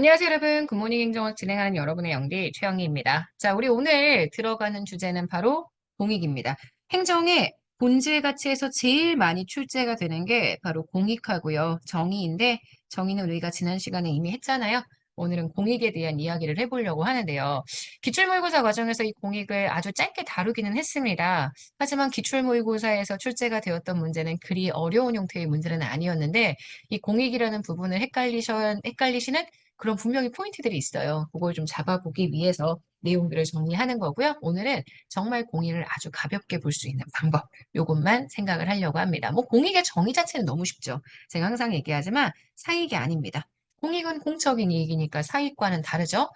안녕하세요, 여러분. 굿모닝 행정학 진행하는 여러분의 영디 최영희입니다. 자, 우리 오늘 들어가는 주제는 바로 공익입니다. 행정의 본질 가치에서 제일 많이 출제가 되는 게 바로 공익하고요. 정의인데, 정의는 우리가 지난 시간에 이미 했잖아요. 오늘은 공익에 대한 이야기를 해보려고 하는데요. 기출모의고사 과정에서 이 공익을 아주 짧게 다루기는 했습니다. 하지만 기출모의고사에서 출제가 되었던 문제는 그리 어려운 형태의 문제는 아니었는데, 이 공익이라는 부분을 헷갈리시는 그런 분명히 포인트들이 있어요. 그걸 좀 잡아보기 위해서 내용들을 정리하는 거고요. 오늘은 정말 공익을 아주 가볍게 볼 수 있는 방법, 요것만 생각을 하려고 합니다. 뭐 공익의 정의 자체는 너무 쉽죠. 제가 항상 얘기하지만 사익이 아닙니다. 공익은 공적인 이익이니까 사익과는 다르죠.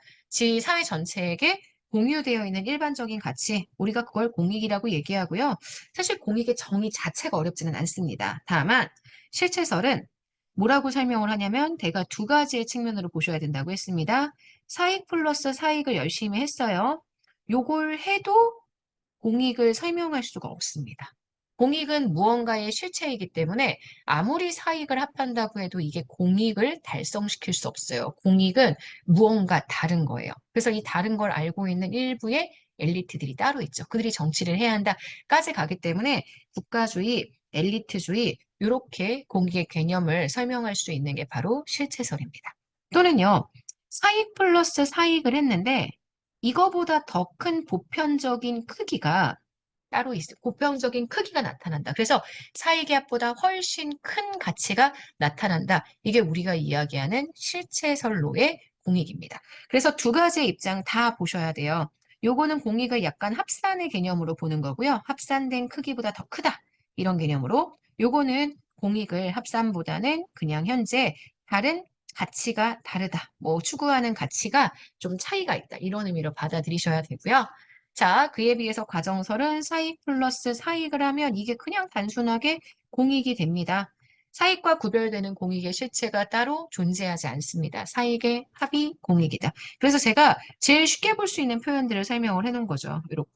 사회 전체에게 공유되어 있는 일반적인 가치, 우리가 그걸 공익이라고 얘기하고요. 사실 공익의 정의 자체가 어렵지는 않습니다. 다만 실체설은 뭐라고 설명을 하냐면 대가 두 가지의 측면으로 보셔야 된다고 했습니다. 사익 플러스 사익을 열심히 했어요. 요걸 해도 공익을 설명할 수가 없습니다. 공익은 무언가의 실체이기 때문에 아무리 사익을 합한다고 해도 이게 공익을 달성시킬 수 없어요. 공익은 무언가 다른 거예요. 그래서 이 다른 걸 알고 있는 일부의 엘리트들이 따로 있죠. 그들이 정치를 해야 한다까지 가기 때문에 국가주의, 엘리트주의 이렇게 공익의 개념을 설명할 수 있는 게 바로 실체설입니다. 또는요, 사익 플러스 사익을 했는데 이거보다 더 큰 보편적인 크기가 따로 있어요. 보편적인 크기가 나타난다. 그래서 사익의 합보다 훨씬 큰 가치가 나타난다. 이게 우리가 이야기하는 실체설로의 공익입니다. 그래서 두 가지의 입장 다 보셔야 돼요. 요거는 공익을 약간 합산의 개념으로 보는 거고요. 합산된 크기보다 더 크다. 이런 개념으로. 요거는 공익을 합산보다는 그냥 현재 다른 가치가 다르다. 뭐 추구하는 가치가 좀 차이가 있다. 이런 의미로 받아들이셔야 되고요. 자, 그에 비해서 과정설은 사익 플러스 사익을 하면 이게 그냥 단순하게 공익이 됩니다. 사익과 구별되는 공익의 실체가 따로 존재하지 않습니다. 사익의 합이 공익이다. 그래서 제가 제일 쉽게 볼 수 있는 표현들을 설명을 해놓은 거죠. 이렇게.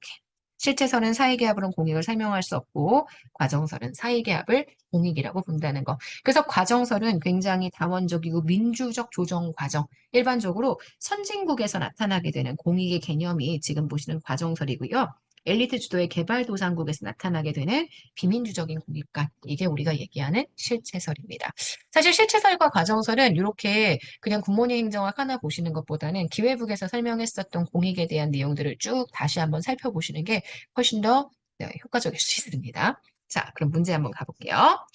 실체설은 사익의 합으로는 공익을 설명할 수 없고 과정설은 사익의 합을 공익이라고 본다는 거. 그래서 과정설은 굉장히 다원적이고 민주적 조정 과정. 일반적으로 선진국에서 나타나게 되는 공익의 개념이 지금 보시는 과정설이고요. 엘리트 주도의 개발도상국에서 나타나게 되는 비민주적인 공익관. 이게 우리가 얘기하는 실체설입니다. 사실 실체설과 과정설은 이렇게 그냥 굿모닝 행정학 하나 보시는 것보다는 기회북에서 설명했었던 공익에 대한 내용들을 쭉 다시 한번 살펴보시는 게 훨씬 더 효과적일 수 있습니다. 자, 그럼 문제 한번 가볼게요.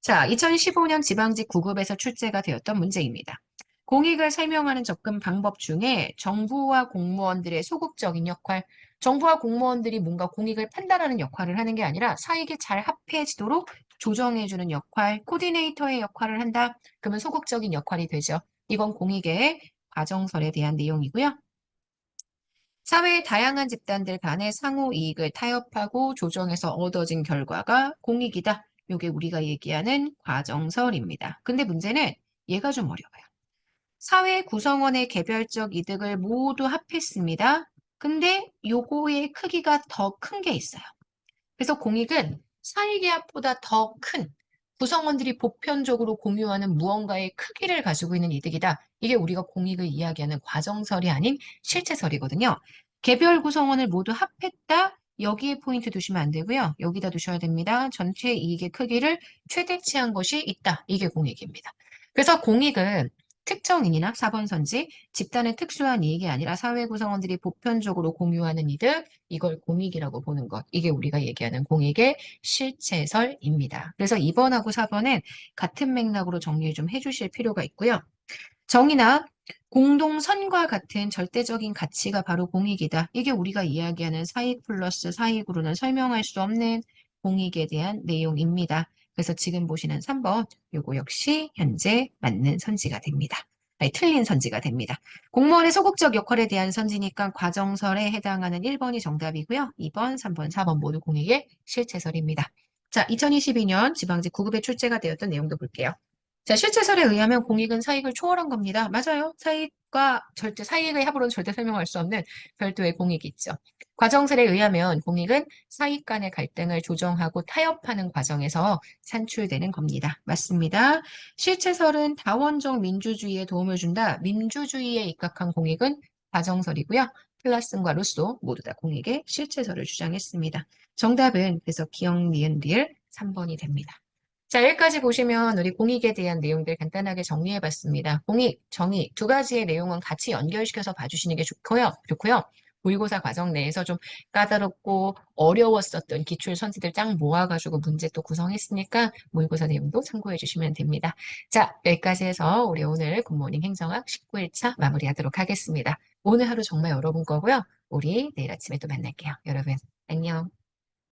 자, 2015년 지방직 9급에서 출제가 되었던 문제입니다. 공익을 설명하는 접근 방법 중에 정부와 공무원들의 소극적인 역할, 정부와 공무원들이 뭔가 공익을 판단하는 역할을 하는 게 아니라 사익이 잘 합해지도록 조정해주는 역할, 코디네이터의 역할을 한다. 그러면 소극적인 역할이 되죠. 이건 공익의 과정설에 대한 내용이고요. 사회의 다양한 집단들 간의 상호 이익을 타협하고 조정해서 얻어진 결과가 공익이다. 이게 우리가 얘기하는 과정설입니다. 근데 문제는 얘가 좀 어려워요. 사회 구성원의 개별적 이득을 모두 합했습니다. 근데 요거의 크기가 더 큰 게 있어요. 그래서 공익은 사익의 합보다 더 큰 구성원들이 보편적으로 공유하는 무언가의 크기를 가지고 있는 이득이다. 이게 우리가 공익을 이야기하는 과정설이 아닌 실체설이거든요. 개별 구성원을 모두 합했다. 여기에 포인트 두시면 안 되고요. 여기다 두셔야 됩니다. 전체 이익의 크기를 최대치한 것이 있다. 이게 공익입니다. 그래서 공익은 특정인이나 사본선지, 집단의 특수한 이익이 아니라 사회 구성원들이 보편적으로 공유하는 이득, 이걸 공익이라고 보는 것. 이게 우리가 얘기하는 공익의 실체설입니다. 그래서 2번하고 4번은 같은 맥락으로 정리 좀 해주실 필요가 있고요. 정의나 공동선과 같은 절대적인 가치가 바로 공익이다. 이게 우리가 이야기하는 사익 플러스 사익으로는 설명할 수 없는 공익에 대한 내용입니다. 그래서 지금 보시는 3번, 요거 역시 현재 맞는 선지가 됩니다. 아니, 틀린 선지가 됩니다. 공무원의 소극적 역할에 대한 선지니까 과정설에 해당하는 1번이 정답이고요. 2번, 3번, 4번 모두 공익의 실체설입니다. 자, 2022년 지방직 9급에 출제가 되었던 내용도 볼게요. 자, 실제설에 의하면 공익은 사익을 초월한 겁니다. 맞아요. 사익의 합으로는 절대 설명할 수 없는 별도의 공익이 있죠. 과정설에 의하면 공익은 사익 간의 갈등을 조정하고 타협하는 과정에서 산출되는 겁니다. 맞습니다. 실체설은 다원적 민주주의에 도움을 준다. 민주주의에 입각한 공익은 과정설이고요. 플라슨과 루소 모두 다 공익의 실체설을 주장했습니다. 정답은 그래서 기억, 니은, 리을 3번이 됩니다. 자, 여기까지 보시면 우리 공익에 대한 내용들 간단하게 정리해 봤습니다. 공익, 정의 두 가지의 내용은 같이 연결시켜서 봐주시는 게 좋고요. 모의고사 과정 내에서 좀 까다롭고 어려웠었던 기출 선지들 짱 모아가지고 문제 또 구성했으니까 모의고사 내용도 참고해 주시면 됩니다. 자, 여기까지 해서 우리 오늘 굿모닝 행정학 19일차 마무리하도록 하겠습니다. 오늘 하루 정말 여러분 거고요. 우리 내일 아침에 또 만날게요. 여러분, 안녕.